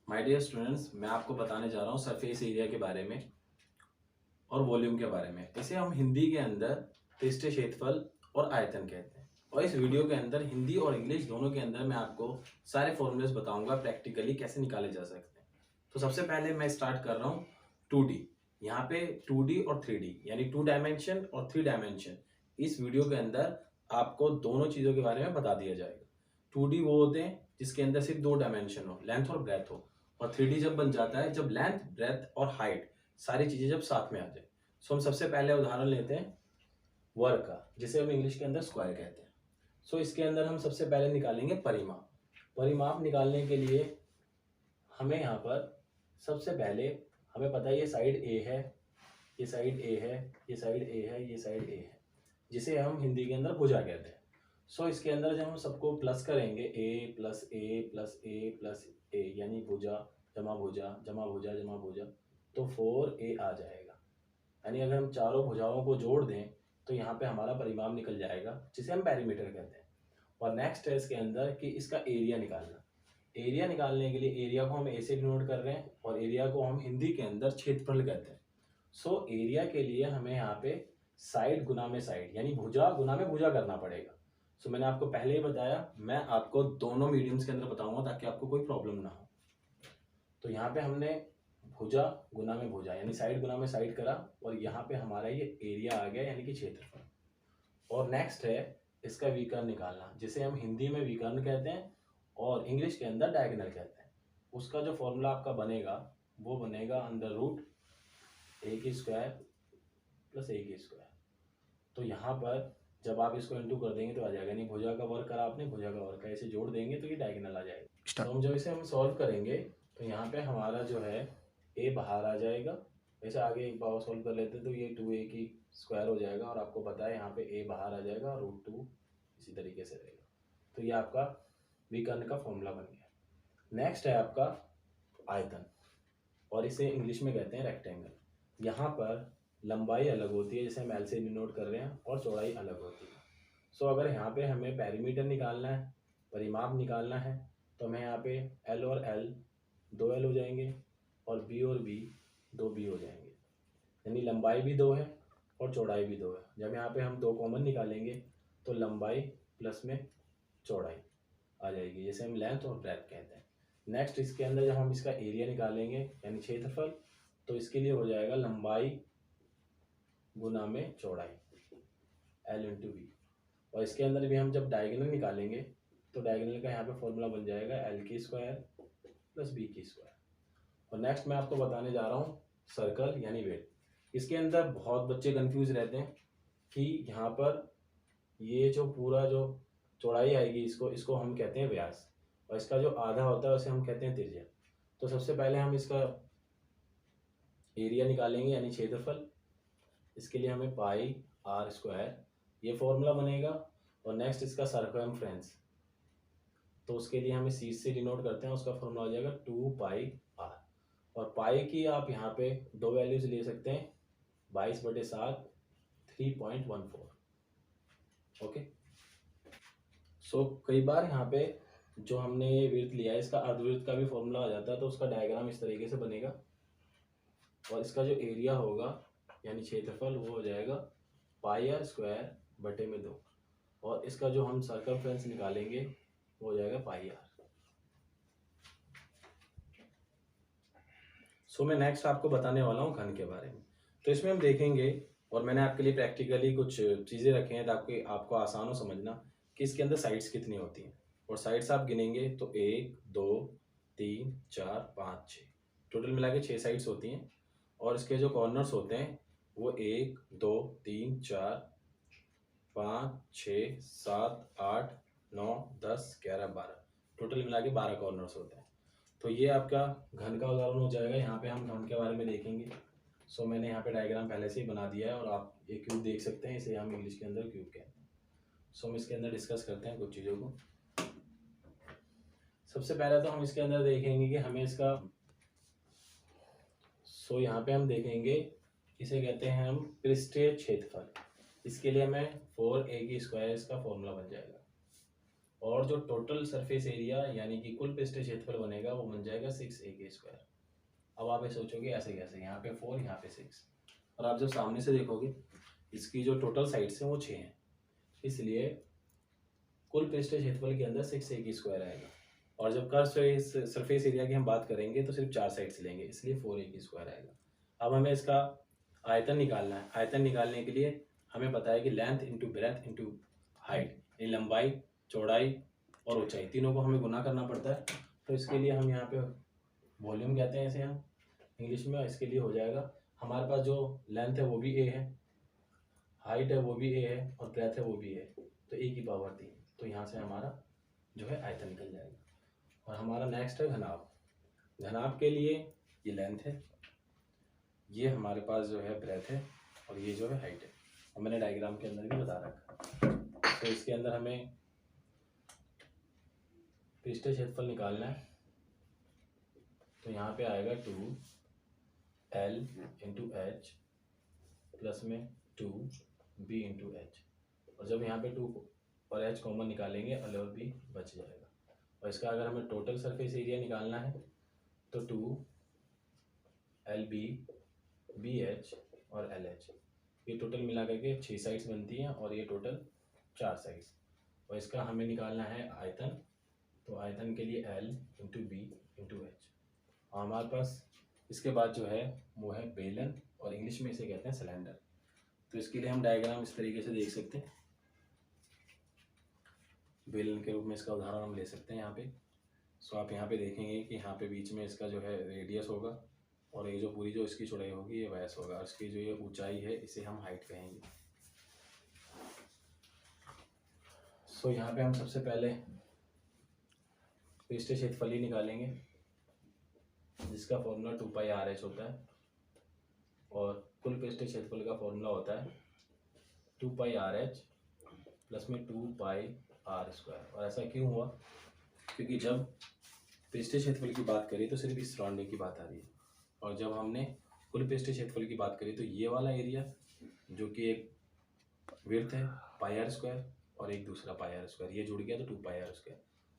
My dear students, मैं आपको बताने जा रहा हूँ सरफेस एरिया के बारे में और वॉल्यूम के बारे में। इसे हम हिंदी के अंदर पृष्ठ क्षेत्रफल और आयतन कहते हैं। और इस वीडियो के अंदर हिंदी और इंग्लिश दोनों के अंदर मैं आपको सारे फॉर्मूलेस बताऊंगा प्रैक्टिकली कैसे निकाले जा सकते हैं। तो सबसे पहले मैं स्टार्ट कर रहा हूँ 2D। यहाँ पे 2D और 3D यानी 2 डायमेंशन और 3 डायमेंशन इस वीडियो के अंदर आपको दोनों चीज़ों के बारे में बता दिया जाएगा। 2D वो होते हैं जिसके अंदर सिर्फ 2 डायमेंशन हो, लेंथ और ब्रेथ हो। और 3D जब बन जाता है जब लेंथ, ब्रेथ और हाइट सारी चीजें जब साथ में आ जाए। सो हम सबसे पहले उदाहरण लेते हैं वर्ग का, जिसे हम इंग्लिश के अंदर स्क्वायर कहते हैं। सो इसके अंदर हम सबसे पहले निकालेंगे परिमाप। परिमाप निकालने के लिए हमें यहाँ पर सबसे पहले हमें पता है ये साइड ए है, ये साइड ए है, ये साइड ए है, ये साइड ए है, जिसे हम हिंदी के अंदर भुजा कहते हैं। सो इसके अंदर जब हम सबको प्लस करेंगे ए प्लस ए प्लस ए प्लस ए यानी भुजा जमा भुजा जमा भुजा जमा भुजा, तो 4a आ जाएगा। यानी अगर हम चारों भुजाओं को जोड़ दें तो यहाँ पे हमारा परिमाप निकल जाएगा, जिसे हम पेरीमीटर कहते हैं। और नेक्स्ट है इसके अंदर कि इसका एरिया निकालना। एरिया निकालने के लिए एरिया को हम ए से डिनोट कर रहे हैं और एरिया को हम हिंदी के अंदर क्षेत्रफल कहते हैं। सो एरिया के लिए हमें यहाँ पे साइड गुना में साइड यानी भुजा गुना में भुजा करना पड़ेगा। सो मैंने आपको पहले ही बताया, मैं आपको दोनों मीडियम्स के अंदर बताऊंगा ताकि आपको कोई प्रॉब्लम ना हो। तो यहाँ पे हमने भुजा गुना में भुजा यानी साइड गुना में साइड करा और यहाँ पे हमारा ये एरिया आ गया यानी कि क्षेत्रफल। और नेक्स्ट है इसका विकर्ण निकालना, जिसे हम हिंदी में विकर्ण कहते हैं और इंग्लिश के अंदर डायगोनल कहते हैं। उसका जो फॉर्मूला आपका बनेगा वो बनेगा अंडर रूट ए की स्क्वायर प्लस ए की स्क्वायर। तो यहाँ पर जब आप इसको इंटू कर देंगे तो आ जाएगा, नहीं भुजा का वर्ग करा आपने, भुजा का वर्ग का ऐसे जोड़ देंगे तो ये डायगोनल आ जाएगा। तो हम जब इसे हम सॉल्व करेंगे तो यहाँ पे हमारा जो है ए बाहर आ जाएगा। वैसे आगे एक बार सॉल्व कर लेते तो ये 2a की स्क्वायर हो जाएगा और आपको पता है यहाँ पे ए बाहर आ जाएगा और √2 इसी तरीके से रहेगा। तो ये आपका विकर्ण का फॉर्मूला बन गया। नेक्स्ट है आपका आयतन और इसे इंग्लिश में कहते हैं रेक्टेंगल। यहाँ पर लंबाई अलग होती है, जैसे हम एल से डिनोट कर रहे हैं, और चौड़ाई अलग होती है। सो अगर यहाँ पे हमें पेरीमीटर निकालना है, परिमाप निकालना है, तो हमें यहाँ पे एल और एल 2l हो जाएंगे और बी और बी 2b हो जाएंगे। यानी लंबाई भी 2 है और चौड़ाई भी 2 है। जब यहाँ पे हम 2 कॉमन निकालेंगे तो लंबाई प्लस में चौड़ाई आ जाएगी, जैसे हम लेंथ और ब्रेथ कहते हैं। नेक्स्ट इसके अंदर जब हम इसका एरिया निकालेंगे यानी क्षेत्रफल, तो इसके लिए हो जाएगा लंबाई गुना में चौड़ाई L इंटू बी। और इसके अंदर भी हम जब डायगोनल निकालेंगे तो डायगोनल का यहाँ पे फॉर्मूला बन जाएगा L की स्क्वायर प्लस बी की स्क्वायर। और नेक्स्ट मैं आपको बताने जा रहा हूँ सर्कल यानी वेट। इसके अंदर बहुत बच्चे कंफ्यूज रहते हैं कि यहाँ पर ये जो पूरा जो चौड़ाई आएगी इसको हम कहते हैं व्यास, और इसका जो आधा होता है उसे हम कहते हैं त्रिज्या। तो सबसे पहले हम इसका एरिया निकालेंगे यानी क्षेत्रफल। इसके लिए हमें पाई आर स्क्वायर ये फॉर्मूला बनेगा। और नेक्स्ट इसका सर्कमफ्रेंस, तो उसके लिए हमें सी से डिनोट करते हैं, उसका फॉर्मूला हो जाएगा 2πr। और पाई की आप यहाँ पे 2 वैल्यूज ले सकते हैं, 22/7 3.14। ओके। सो कई बार यहाँ पे जो हमने ये वृत्त लिया है इसका अर्धवृत्त का भी फॉर्मूला आ जाता है, तो उसका डायग्राम इस तरीके से बनेगा। और इसका जो एरिया होगा यानी क्षेत्रफल वो हो जाएगा πr स्क्वायर बटे में 2। और इसका जो हम सर्कमफ्रेंस निकालेंगे वो हो जाएगा πr। सो मैं नेक्स्ट आपको बताने वाला हूँ घन के बारे में। तो इसमें हम देखेंगे, और मैंने आपके लिए प्रैक्टिकली कुछ चीज़ें रखी हैं ताकि आपको आसान हो समझना कि इसके अंदर साइड्स कितनी होती हैं। और साइड्स आप गिनेंगे तो 1 2 3 4 5 6, टोटल मिला के 6 साइड्स होती हैं। और इसके जो कॉर्नर्स होते हैं वो 1 2 3 4 5 6 7 8 9 10 11 12, टोटल मिला के 12 कॉर्नर्स होते हैं। तो ये आपका घन का उदाहरण हो जाएगा। यहाँ पे हम घन के बारे में देखेंगे। सो मैंने यहाँ पे डायग्राम पहले से ही बना दिया है और आप एक क्यूब देख सकते हैं, इसे हम इंग्लिश के अंदर क्यूब कहते हैं। सो हम इसके अंदर डिस्कस करते हैं कुछ चीज़ों को। सबसे पहले तो हम इसके अंदर देखेंगे कि हमें इसका यहाँ पे हम देखेंगे, इसे कहते हैं हम पृष्ठीय क्षेत्रफल। इसके लिए हमें 4a की स्क्वायर इसका फॉर्मूला बन जाएगा। और जो टोटल सरफेस एरिया यानी कि कुल पृष्ठीय क्षेत्रफल बनेगा वो बन जाएगा 6a²। अब आप ये सोचोगे ऐसे कैसे, यहाँ पे 4 यहाँ पे 6, और आप जब सामने से देखोगे इसकी जो टोटल साइड्स हैं वो 6 हैं, इसलिए कुल पृष्ठीय क्षेत्रफल के अंदर 6a² आएगा। और जब कर्व सरफेस एरिया की हम बात करेंगे तो सिर्फ 4 साइड्स लेंगे, इसलिए 4a² आएगा। अब हमें इसका आयतन निकालना है। आयतन निकालने के लिए हमें पता है कि length into breadth into height, यानी लंबाई, चौड़ाई और ऊंचाई तीनों को हमें गुना करना पड़ता है। तो इसके लिए हम यहाँ पे वॉल्यूम कहते हैं इसे हम इंग्लिश में। इसके लिए हो जाएगा हमारे पास जो लेंथ है वो भी a है, हाइट है वो भी a है, और ब्रेथ है वो भी a है, तो a की पावर 3। तो यहाँ से हमारा जो है आयतन निकल जाएगा। और हमारा नेक्स्ट है घनाभ। घनाभ के लिए ये लेंथ है, ये हमारे पास जो है ब्रेथ है, और ये जो है हाइट है, और मैंने डायग्राम के अंदर भी बता रखा। तो इसके अंदर हमें पृष्ठीय क्षेत्रफल निकालना है। तो यहाँ पे आएगा 2l इंटू एच प्लस में 2b इंटू एच, और जब यहाँ पे 2 और h कॉमन निकालेंगे l और b बच जाएगा। और इसका अगर हमें टोटल सरफेस एरिया निकालना है तो 2lb bh और lh, ये टोटल मिला करके 6 साइड्स बनती हैं, और ये टोटल 4 साइड्स। और इसका हमें निकालना है आयतन। तो आयतन के लिए l into B into H. और हमारे पास इसके बाद जो है वो है बेलन, और इंग्लिश में इसे कहते हैं सिलेंडर। तो इसके लिए हम डायग्राम इस तरीके से देख सकते हैं। बेलन के रूप में इसका उदाहरण हम ले सकते हैं यहाँ पे। सो आप यहाँ पे देखेंगे कि यहाँ पे बीच में इसका जो है रेडियस होगा, और ये जो पूरी जो इसकी चौड़ाई होगी ये व्यास होगा, और इसकी जो ये ऊंचाई है इसे हम हाइट कहेंगे। सो यहाँ पे हम सबसे पहले पृष्ठीय क्षेत्रफल ही निकालेंगे, जिसका फॉर्मूला 2πr/h होता है, और कुल पृष्ठीय क्षेत्रफल का फॉर्मूला होता है 2πr/h प्लस में 2πr²। और ऐसा क्यों हुआ, क्योंकि जब पृष्ठीय क्षेत्रफल की बात करी तो सिर्फ इस सराउंडिंग की बात आ रही है, और जब हमने कुल पृष्ठीय क्षेत्रफल की बात करी तो ये वाला एरिया जो कि एक विड्थ है πr², और एक दूसरा πr², ये जुड़ गया तो 2πr²,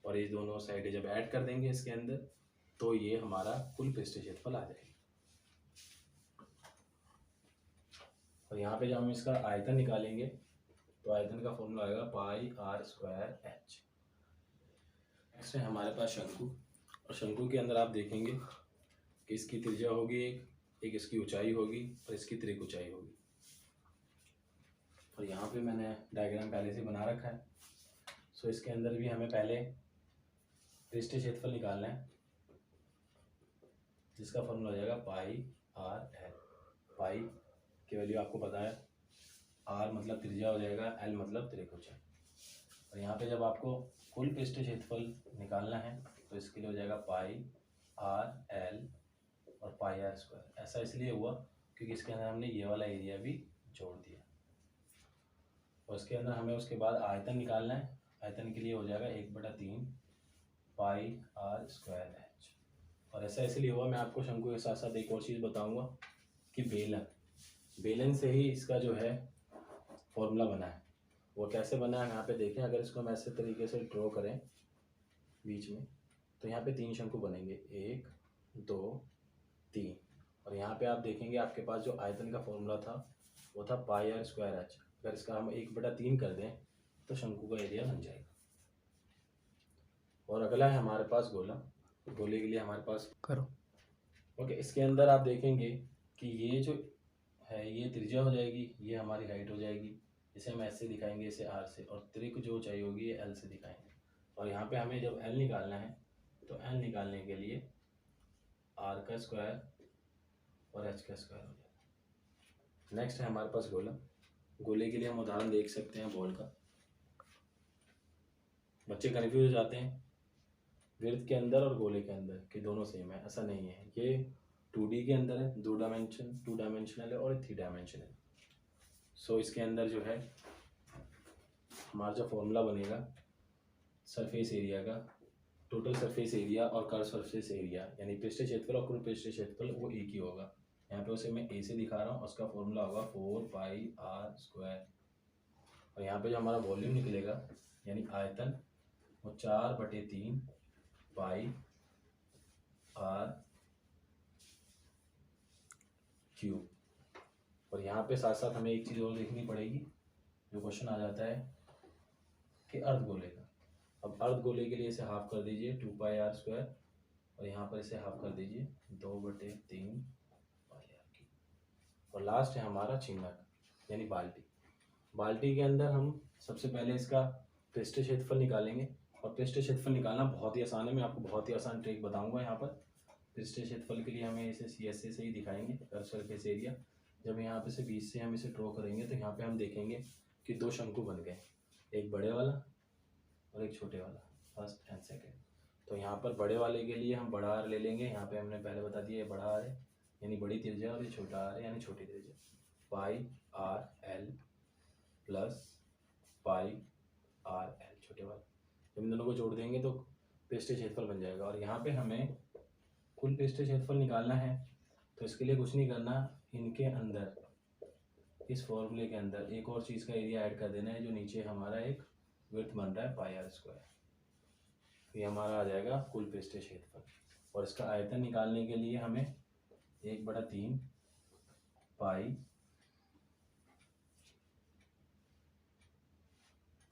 और ये दोनों साइडें जब ऐड कर देंगे इसके अंदर तो ये हमारा कुल पृष्ठीय क्षेत्रफल आ जाएगा। और यहाँ पे जब हम इसका आयतन निकालेंगे तो आयतन का फॉर्मूला आएगा πr²h। नेक्स्ट है हमारे पास शंकु, और शंकु के अंदर आप देखेंगे कि इसकी त्रिज्या होगी एक इसकी ऊंचाई होगी, और इसकी त्रिक ऊंचाई होगी। और यहाँ पे मैंने डायग्राम पहले से बना रखा है। सो इसके अंदर भी हमें पहले पृष्ठीय क्षेत्रफल निकालना है, जिसका फॉर्मूला हो जाएगा πr/l। पाई की वैल्यू आपको पता है, r मतलब त्रिज्या हो जाएगा, l मतलब त्रिक ऊंचाई। और यहाँ पे जब आपको कुल पृष्ठीय क्षेत्रफल निकालना है तो इसके लिए हो जाएगा πr/l और πr²। ऐसा इसलिए हुआ क्योंकि इसके अंदर हमने ये वाला एरिया भी जोड़ दिया। और इसके अंदर हमें उसके बाद आयतन निकालना है। आयतन के लिए हो जाएगा 1/3 πr²h। और ऐसा इसलिए हुआ, मैं आपको शंकु के साथ साथ एक और चीज़ बताऊंगा कि बेलन से ही इसका जो है फॉर्मूला बना है। वो कैसे बना है यहाँ पे देखें। अगर इसको हम ऐसे तरीके से ड्रॉ करें बीच में, तो यहाँ पे 3 शंकु बनेंगे, 1 2 3। और यहाँ पे आप देखेंगे आपके पास जो आयतन का फॉर्मूला था वो था πr²h। अगर इसका हम 1/3 कर दें तो शंकु का एरिया बन जाएगा। और अगला है हमारे पास गोला। गोले के लिए हमारे पास करो ओके, इसके अंदर आप देखेंगे कि ये जो है ये त्रिज्या हो जाएगी, ये हमारी हाइट हो जाएगी। इसे हम ऐसे दिखाएंगे, इसे r से, और त्रिक जो ऊंचाई होगी ये l से दिखाएंगे। और यहाँ पे हमें जब l निकालना है तो l निकालने के लिए r² और h² हो जाएगा। नेक्स्ट है हमारे पास गोला। गोले के लिए हम उदाहरण देख सकते हैं बॉल का। बच्चे कन्फ्यूज हो जाते हैं वृत्त के अंदर और गोले के अंदर कि दोनों सेम है। ऐसा नहीं है, ये 2D के अंदर है, 2 डायमेंशनल है, और 3 डायमेंशनल। सो इसके अंदर जो है हमारा जो फॉर्मूला बनेगा सरफेस एरिया का, टोटल सरफेस एरिया और कर्व सरफेस एरिया यानी पृष्ठीय क्षेत्रफल और कुल पृष्ठीय क्षेत्रफल वो एक ही होगा। यहाँ पे उसे मैं a से दिखा रहा हूँ, उसका फॉर्मूला होगा 4πr²। और यहाँ पे जो हमारा वॉल्यूम निकलेगा यानी आयतन वो 4/3 पाई आर क्यूब। और यहाँ पे साथ साथ हमें एक चीज़ और लिखनी पड़ेगी, जो क्वेश्चन आ जाता है कि अर्धगोले का। अब अर्धगोले के लिए इसे हाफ कर दीजिए 2πr², और यहाँ पर इसे हाफ कर दीजिए 2/3 पाई आर क्यूब। और लास्ट है हमारा छिन्नक यानी बाल्टी। बाल्टी के अंदर हम सबसे पहले इसका पृष्ठीय क्षेत्रफल निकालेंगे, और पृष्ठीय क्षेत्रफल निकालना बहुत ही आसान है। मैं आपको बहुत ही आसान ट्रिक बताऊंगा। यहाँ पर पृष्ठीय क्षेत्रफल के लिए हमें इसे CSA से ही दिखाएंगे, कर्व सरफेस एरिया। जब यहाँ पे से बीच से हम इसे ड्रॉ करेंगे तो यहाँ पे हम देखेंगे कि दो शंकु बन गए, एक बड़े वाला और एक छोटे वाला, फर्स्ट एंड सेकेंड। तो यहाँ पर बड़े वाले के लिए हम बड़ा आर ले लेंगे। यहाँ पे हमने पहले बता दिया ये बड़ा आर है यानी बड़ी त्रिज्या, और ये छोटा आर है यानी छोटी त्रिज्या। Pi R L plus pi R L छोटे वाला। जब इन दोनों को जोड़ देंगे तो पृष्ठीय क्षेत्रफल बन जाएगा। और यहाँ पे हमें कुल पृष्ठीय क्षेत्रफल निकालना है, तो इसके लिए कुछ नहीं करना, इनके अंदर इस फॉर्मूले के अंदर एक और चीज़ का एरिया ऐड कर देना है, जो नीचे हमारा एक विड्थ बन रहा है πr²। ये हमारा आ जाएगा कुल पृष्ठीय क्षेत्रफल। और इसका आयतन निकालने के लिए हमें 1/3 पाई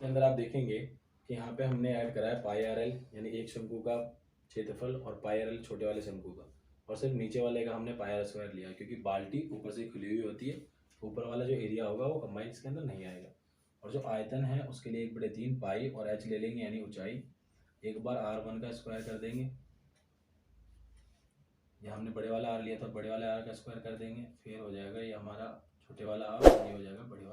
के अंदर आप देखेंगे कि यहाँ पे हमने ऐड करा है πrl यानी एक शंकु का क्षेत्रफल और πrl छोटे वाले शंकु का, और सिर्फ नीचे वाले का हमने πr² लिया क्योंकि बाल्टी ऊपर से खुली हुई होती है, ऊपर वाला जो एरिया होगा वो कंबाइन इसके अंदर नहीं आएगा। और जो आयतन है उसके लिए 1/3 पाई और h ले लेंगे यानी ऊंचाई। एक बार r1 का स्क्वायर कर देंगे, ये हमने बड़े वाला r लिया था, बड़े वाले r का स्क्वायर कर देंगे, फिर हो जाएगा ये हमारा छोटे वाला r, ये हो जाएगा बड़े